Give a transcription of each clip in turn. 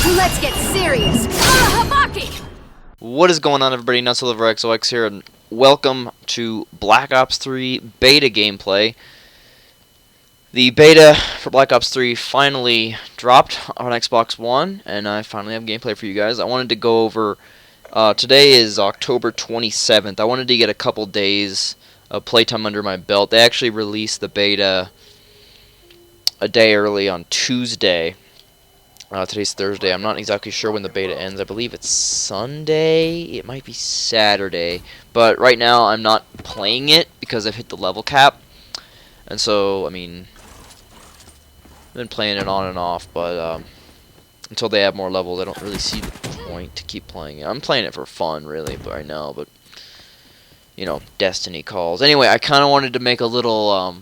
Let's get serious. Habaki! What is going on, everybody? NutsLiverXOX here, and welcome to Black Ops 3 beta gameplay. The beta for Black Ops 3 finally dropped on Xbox One, and I finally have gameplay for you guys. I wanted to go over... today is October 27th. I wanted to get a couple days of playtime under my belt. They actually released the beta a day early on Tuesday. Today's Thursday. I'm not exactly sure when the beta ends. I believe it's Sunday. It might be Saturday. But right now I'm not playing it because I've hit the level cap. And so, I mean, I've been playing it on and off, but until they add more levels, I don't really see the point to keep playing it. I'm playing it for fun, really, but right now, but, you know, Destiny calls. Anyway, I kind of wanted to make a little,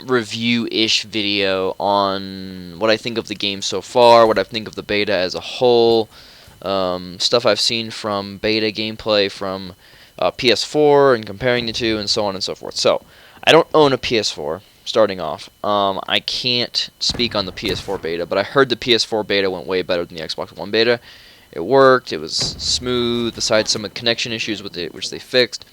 review-ish video on what I think of the game so far, what I think of the beta as a whole, stuff I've seen from beta gameplay from PS4 and comparing the two, and so on and so forth. So, I don't own a PS4, starting off. I can't speak on the PS4 beta, but I heard the PS4 beta went way better than the Xbox One beta. It worked, it was smooth, besides some connection issues with it, which they fixed.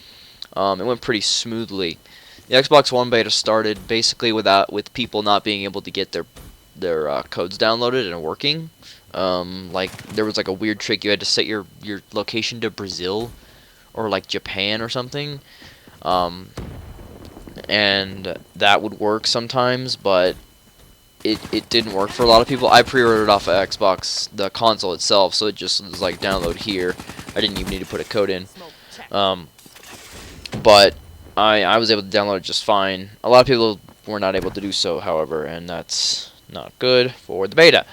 It went pretty smoothly. The Xbox One beta started basically with people not being able to get their codes downloaded and working. Like there was like a weird trick, you had to set your location to Brazil or like Japan or something, and that would work sometimes, but it didn't work for a lot of people. I pre-ordered off of Xbox, the console itself, so it just was like download here. I didn't even need to put a code in, but I was able to download it just fine. A lot of people were not able to do so, however, and that's not good for the beta.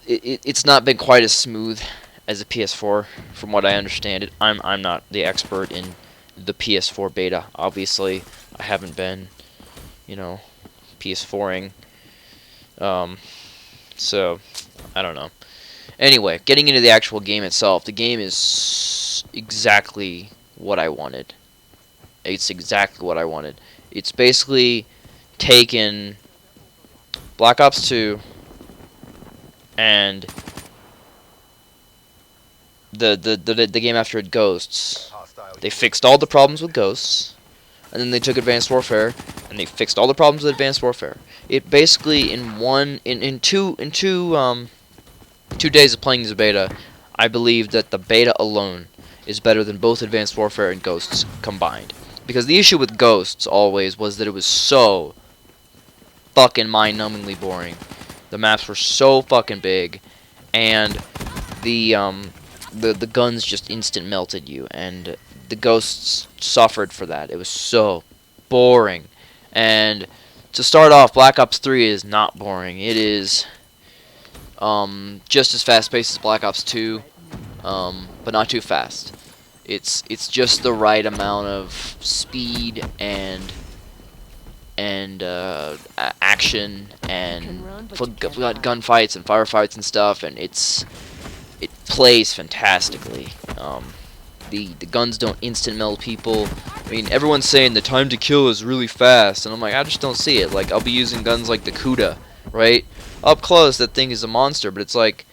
It's not been quite as smooth as the PS4, from what I understand it. I'm not the expert in the PS4 beta. Obviously, I haven't been, you know, PS4ing. So I don't know. Anyway, getting into the actual game itself, the game is exactly what I wanted. It's exactly what I wanted. It's basically taken Black Ops 2 and the game after it, Ghosts. They fixed all the problems with Ghosts, and then they took Advanced Warfare and they fixed all the problems with Advanced Warfare. It basically in two 2 days of playing this beta, I believe that the beta alone is better than both Advanced Warfare and Ghosts combined. Because the issue with Ghosts always was that it was so fucking mind-numbingly boring. The maps were so fucking big, and the guns just instant melted you, and the Ghosts suffered for that. It was so boring. And to start off, Black Ops 3 is not boring. It is just as fast-paced as Black Ops 2, but not too fast. It's just the right amount of speed and action and gunfights and firefights and stuff, and it plays fantastically. The guns don't instant melt people. I mean, everyone's saying the time to kill is really fast, and I'm like, I just don't see it. Like, I'll be using guns like the Kuda, right? Up close, that thing is a monster, but it's like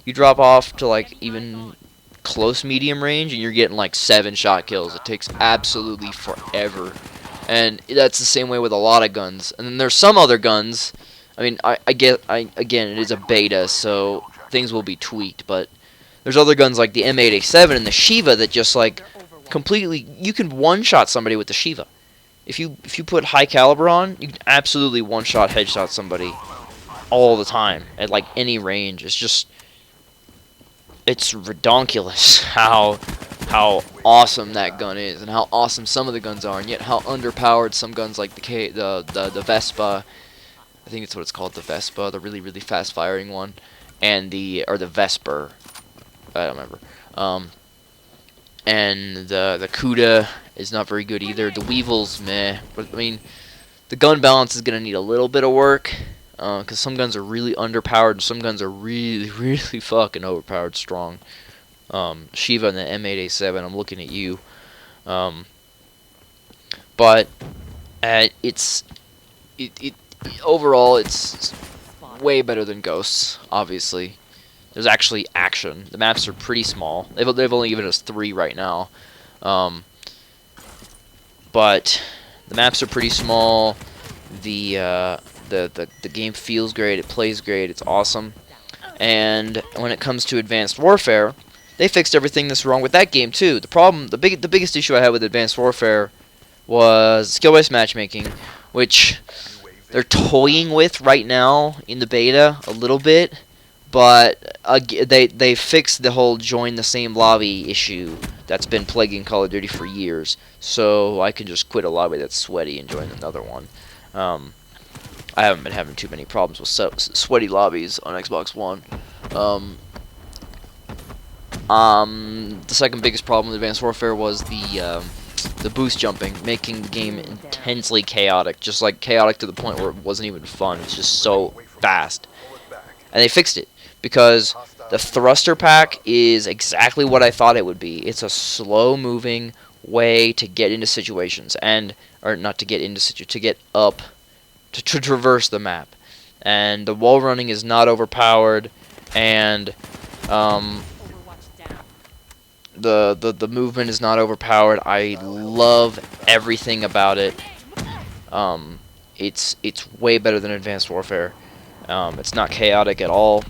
you drop off to like even close medium range and you're getting like 7-shot kills. It takes absolutely forever, and that's the same way with a lot of guns. And then there's some other guns. I mean, again, it is a beta, so things will be tweaked, but there's other guns like the M8A7 and the Shiva that just like completely, you can one-shot somebody with the Shiva. If you put high caliber on, you can absolutely one-shot headshot somebody all the time at like any range. It's redonkulous how awesome that gun is, and how awesome some of the guns are, and yet how underpowered some guns like the Vespa, I think it's what it's called, the Vespa, the really fast firing one, and the Vesper, I don't remember. And the Kuda is not very good either. The Weevil's meh, but I mean, the gun balance is gonna need a little bit of work. Because some guns are really underpowered and some guns are really fucking overpowered strong. Shiva and the M8A7, I'm looking at you. But overall, it's way better than Ghosts, obviously. There's actually action. The maps are pretty small. They've only given us 3 right now. But the maps are pretty small. The game feels great. It plays great. It's awesome. And when it comes to Advanced Warfare, they fixed everything that's wrong with that game too. The biggest issue I had with Advanced Warfare was skill-based matchmaking, which they're toying with right now in the beta a little bit, but they fixed the whole join the same lobby issue that's been plaguing Call of Duty for years. So I can just quit a lobby that's sweaty and join another one. I haven't been having too many problems with sweaty lobbies on Xbox One. The second biggest problem with Advanced Warfare was the boost jumping, making the game intensely chaotic, just like chaotic to the point where it wasn't even fun. It's just so fast. And they fixed it because the thruster pack is exactly what I thought it would be. It's a slow-moving way to get into situations, or not to get into situations, to get up, to traverse the map. And the wall running is not overpowered, and the movement is not overpowered. I love everything about it. It's way better than Advanced Warfare. It's not chaotic at all.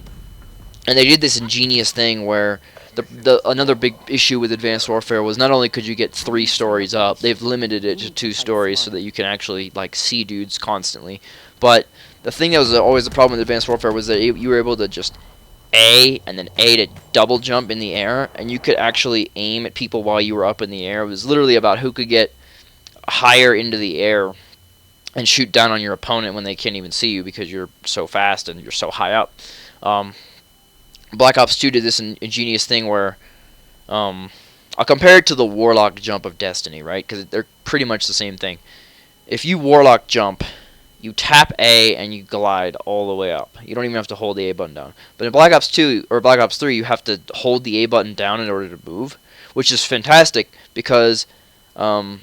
And they did this ingenious thing where another big issue with Advanced Warfare was not only could you get 3 stories up, they've limited it to 2 stories so that you can actually like see dudes constantly. But the thing that was always the problem with Advanced Warfare was that you were able to just A and then A to double jump in the air, and you could actually aim at people while you were up in the air. It was literally about who could get higher into the air and shoot down on your opponent when they can't even see you because you're so fast and you're so high up. Black Ops 2 did this ingenious thing where I'll compare it to the Warlock jump of Destiny, right? Because they're pretty much the same thing. If you Warlock jump, you tap A and you glide all the way up. You don't even have to hold the A button down. But in Black Ops 2 or Black Ops 3, you have to hold the A button down in order to move, which is fantastic because for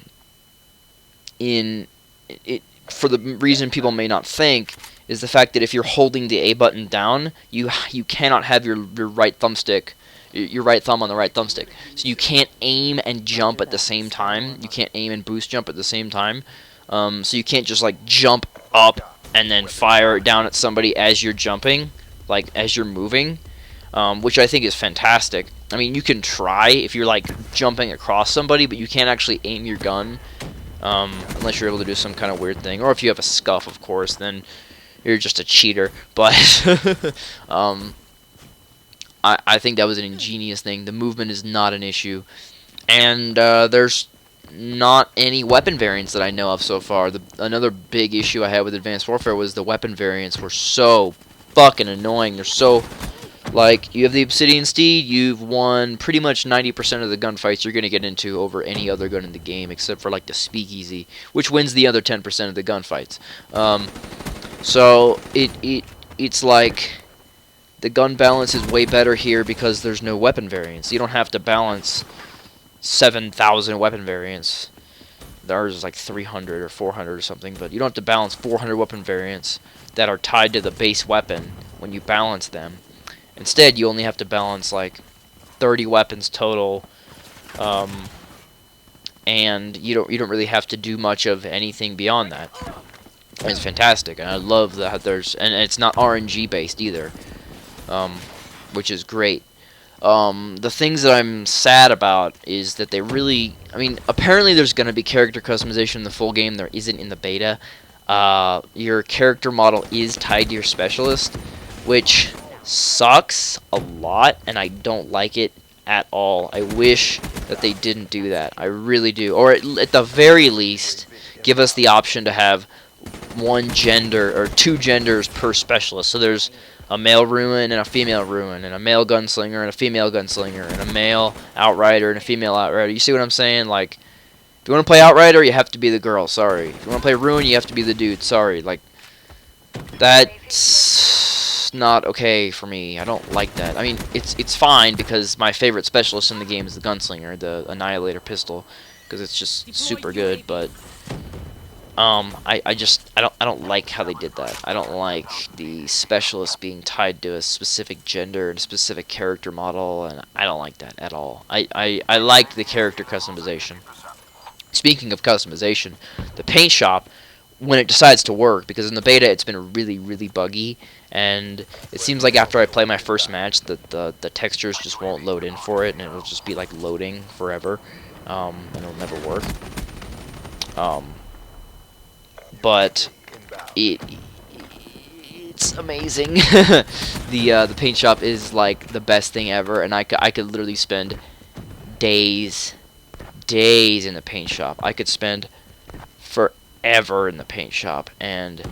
the reason people may not think is the fact that if you're holding the A button down, you cannot have your right thumbstick, your right thumb on the right thumbstick. So you can't aim and jump at the same time. You can't aim and boost jump at the same time. So you can't just like jump up and then fire down at somebody as you're jumping, like as you're moving, which I think is fantastic. I mean, you can try if you're like jumping across somebody, but you can't actually aim your gun unless you're able to do some kind of weird thing, or if you have a scuff, of course, then you're just a cheater. But I think that was an ingenious thing. The movement is not an issue, and there's not any weapon variants that I know of so far. Another big issue I had with Advanced Warfare was the weapon variants were so fucking annoying. They're so, like, you have the Obsidian Steed, you've won pretty much 90% of the gunfights you're going to get into over any other gun in the game, except for, like, the Speakeasy, which wins the other 10% of the gunfights. So, it's like, the gun balance is way better here because there's no weapon variants. You don't have to balance 7,000 weapon variants. Ours is like 300 or 400 or something, but you don't have to balance 400 weapon variants that are tied to the base weapon when you balance them. Instead, you only have to balance like 30 weapons total, and you don't really have to do much of anything beyond that. And it's fantastic, and I love that and it's not RNG based either, which is great. The things that I'm sad about is that apparently there's going to be character customization in the full game. There isn't in the beta. Your character model is tied to your specialist, which sucks a lot, and I don't like it at all. I wish that they didn't do that. I really do. Or at the very least, give us the option to have one gender or 2 genders per specialist. So there's a male ruin and a female ruin, and a male gunslinger and a female gunslinger, and a male outrider and a female outrider. You see what I'm saying? Like, if you want to play outrider, you have to be the girl. Sorry. If you want to play ruin, you have to be the dude. Sorry. Like, that's not okay for me. I don't like that. I mean, it's fine because my favorite specialist in the game is the gunslinger, the Annihilator pistol, because it's just super good. But I don't like how they did that. I don't like the specialist being tied to a specific gender and a specific character model, and I don't like that at all. I like the character customization. Speaking of customization, the paint shop, when it decides to work, because in the beta it's been really, really buggy, and it seems like after I play my first match that the textures just won't load in for it, and it'll just be like loading forever, and it'll never work. But it's amazing. The paint shop is like the best thing ever, and I could literally spend days in the paint shop. I could spend forever in the paint shop and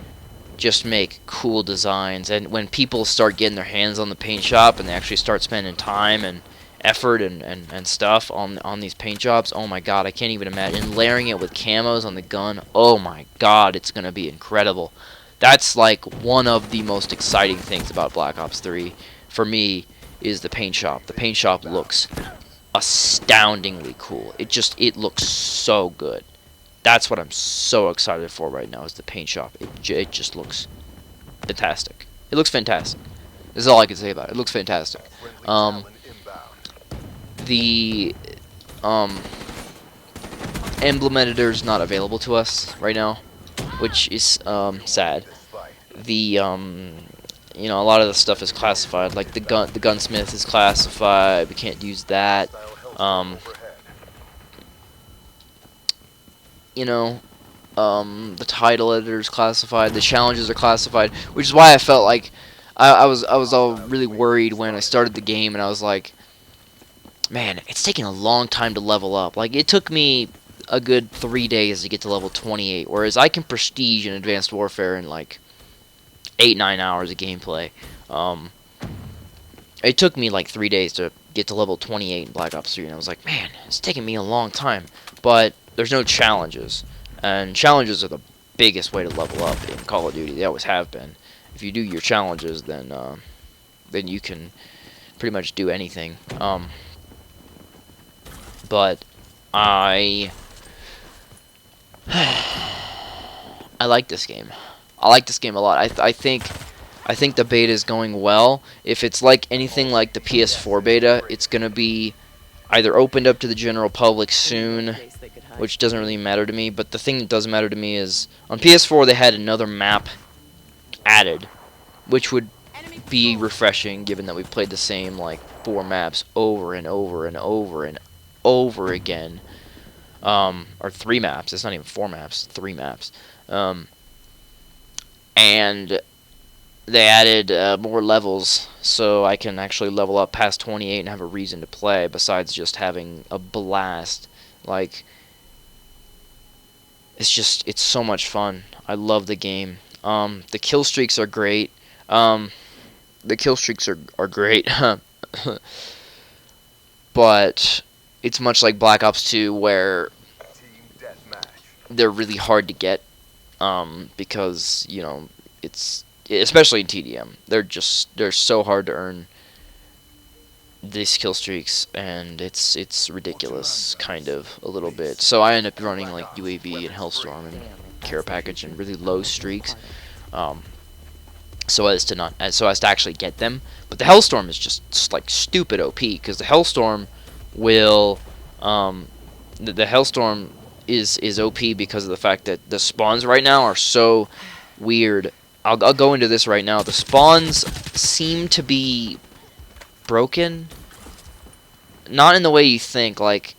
just make cool designs. And when people start getting their hands on the paint shop and they actually start spending time and effort and stuff on these paint jobs, oh my god, I can't even imagine. Layering it with camos on the gun, oh my god, it's gonna be incredible. That's like one of the most exciting things about Black Ops 3 for me, is the paint shop. The paint shop looks astoundingly cool. It looks so good. That's what I'm so excited for right now, is the paint shop. It just looks fantastic. It looks fantastic. This is all I can say about it. It looks fantastic. The emblem editor is not available to us right now, which is sad. The you know, a lot of the stuff is classified. Like the gunsmith is classified. We can't use that. You know, the title editor is classified. The challenges are classified, which is why I felt like I was all really worried when I started the game, and I was like, man, it's taking a long time to level up. Like, it took me a good 3 days to get to level 28, whereas I can prestige in Advanced Warfare in like 8-9 hours of gameplay. It took me like 3 days to get to level 28 in Black Ops 3, and I was like, man, it's taking me a long time. But there's no challenges, and challenges are the biggest way to level up in Call of Duty. They always have been. If you do your challenges, then you can pretty much do anything. But I like this game. I like this game a lot. I think the beta is going well. If it's like anything like the PS4 beta, it's gonna be either opened up to the general public soon, which doesn't really matter to me. But the thing that does matter to me is on PS4 they had another map added, which would be refreshing given that we've played the same like 4 maps over and over and over and over again. Or 3 maps. It's not even 4 maps. 3 maps. And they added more levels, so I can actually level up past 28 and have a reason to play besides just having a blast. Like, it's so much fun. I love the game. The kill streaks are great. The kill streaks are great. But it's much like Black Ops 2, where they're really hard to get, because, you know, it's, especially in TDM, they're so hard to earn these kill streaks, and it's ridiculous, kind of, a little bit. So I end up running like UAV and Hellstorm and care package and really low streaks, so as to actually get them. But the Hellstorm is just like stupid OP, because the Hellstorm will the Hellstorm is OP because of the fact that the spawns right now are so weird. I'll go into this right now. The spawns seem to be broken, not in the way you think. Like,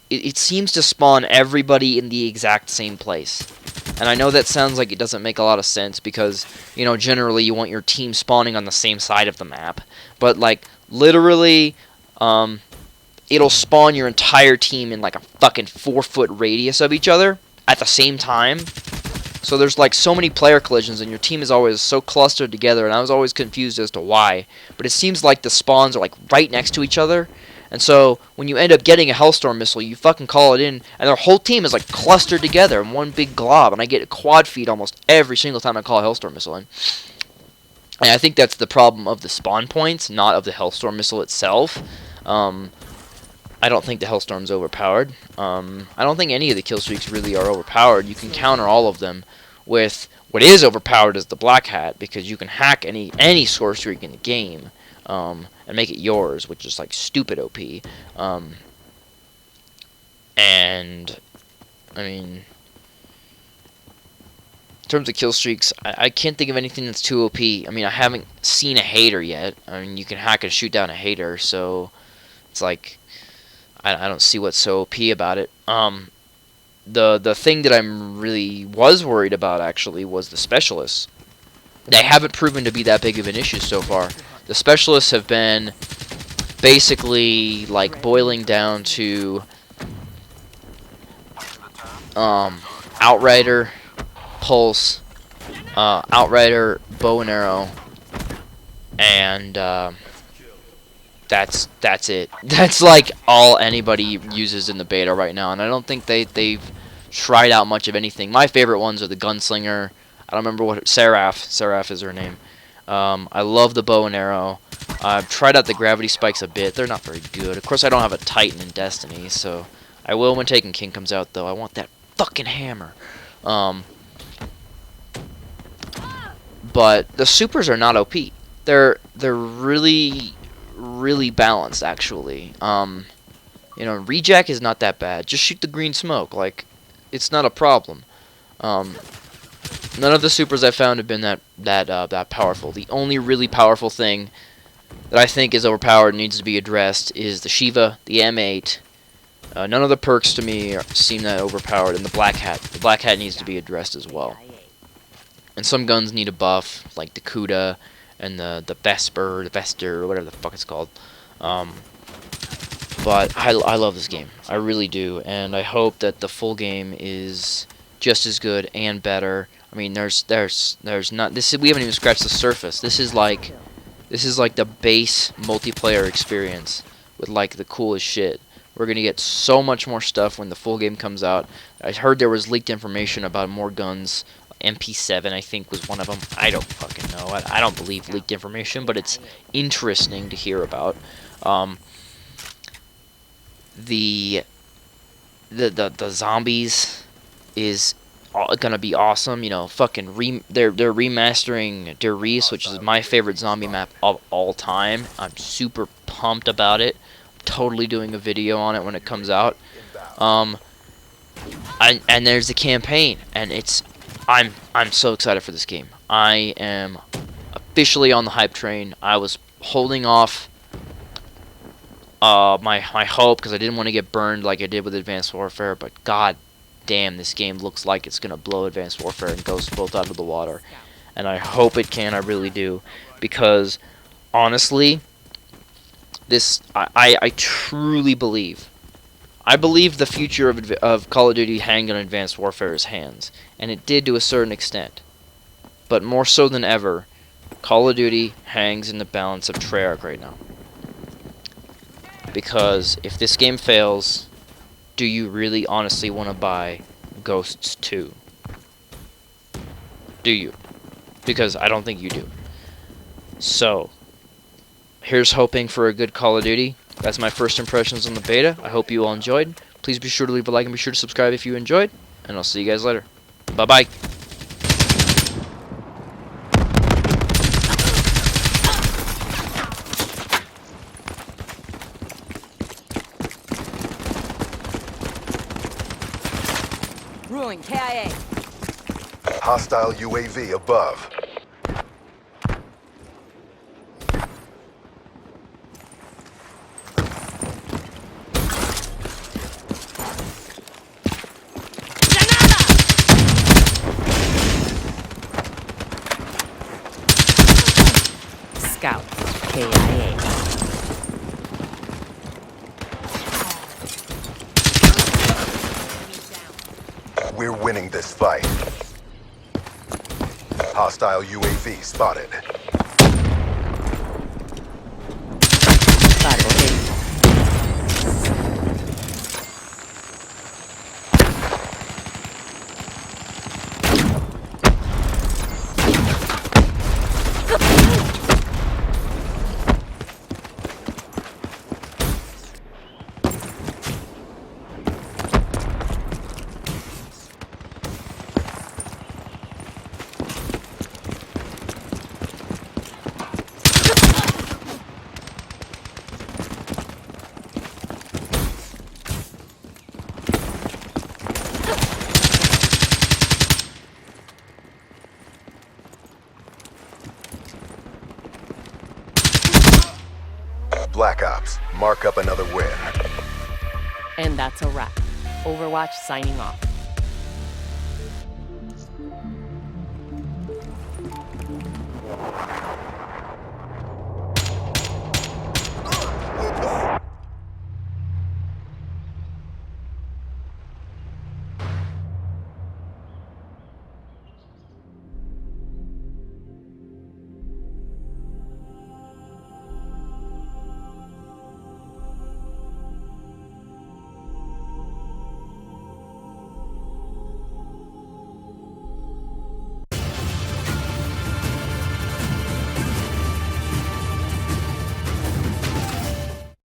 it seems to spawn everybody in the exact same place. And I know that sounds like it doesn't make a lot of sense, because, you know, generally you want your team spawning on the same side of the map. But, like, literally, it'll spawn your entire team in like a fucking 4-foot radius of each other at the same time. So there's like so many player collisions, and your team is always so clustered together, and I was always confused as to why. But it seems like the spawns are like right next to each other, and so when you end up getting a Hellstorm missile, you fucking call it in, and their whole team is like clustered together in one big glob, and I get a quad feed almost every single time I call a Hellstorm missile in. And I think that's the problem of the spawn points, not of the Hellstorm missile itself. I don't think the Hellstorm's overpowered. I don't think any of the kill streaks really are overpowered. You can counter all of them with what is overpowered is the Black Hat, because you can hack any score streak in the game and make it yours, which is like stupid OP. And I mean, in terms of kill streaks, I can't think of anything that's too OP. I mean, I haven't seen a hater yet. I mean, you can hack and shoot down a hater, so it's like I don't see what's so OP about it. The thing that I'm really was worried about actually was the specialists. They haven't proven to be that big of an issue so far. The specialists have been basically like boiling down to Outrider, Pulse, Outrider, Bow and Arrow, and that's it. That's like all anybody uses in the beta right now, and I don't think they've tried out much of anything. My favorite ones are the Gunslinger. I don't remember what Seraph is her name. I love the Bow and Arrow. I've tried out the Gravity Spikes a bit. They're not very good. Of course, I don't have a Titan in Destiny, so I will when Taken King comes out, though. I want that fucking hammer. But the supers are not OP. They're really balanced, actually. You know, Rejack is not that bad. Just shoot the green smoke. Like, it's not a problem. None of the supers I found have been that powerful. The only really powerful thing that I think is overpowered and needs to be addressed is the Shiva, the M8. None of the perks to me seem that overpowered, and the Black Hat. The Black Hat needs to be addressed as well. And some guns need a buff, like the Kuda and the Vesper, or whatever the fuck it's called. But I love this game. I really do, and I hope that the full game is just as good and better. I mean, there's not this. We haven't even scratched the surface. This is like the base multiplayer experience with like the coolest shit. We're gonna get so much more stuff when the full game comes out. I heard there was leaked information about more guns. MP7, I think, was one of them. I don't fucking know. I don't believe leaked information, but it's interesting to hear about. The zombies is gonna be awesome. You know, fucking they're remastering Der Riese, which is my favorite zombie map of all time. I'm super pumped about it. I'm totally doing a video on it when it comes out. And there's the campaign, and I'm so excited for this game. I am officially on the hype train. I was holding off my hope because I didn't want to get burned like I did with Advanced Warfare, but god damn, this game looks like it's gonna blow Advanced Warfare and Ghosts both out of the water. And I hope it can, I really do, because honestly, I truly believe. I believe the future of Call of Duty hanged on Advanced Warfare's hands, and it did to a certain extent. But more so than ever, Call of Duty hangs in the balance of Treyarch right now. Because if this game fails, do you really honestly want to buy Ghosts 2? Do you? Because I don't think you do. So, here's hoping for a good Call of Duty. That's my first impressions on the beta. I hope you all enjoyed. Please be sure to leave a like and be sure to subscribe if you enjoyed. And I'll see you guys later. Bye-bye. Ruin KIA. Hostile UAV above. Scout. KIA. We're winning this fight. Hostile UAV spotted. Vale, okay. Black Ops. Mark up another win. And that's a wrap. Overwatch signing off.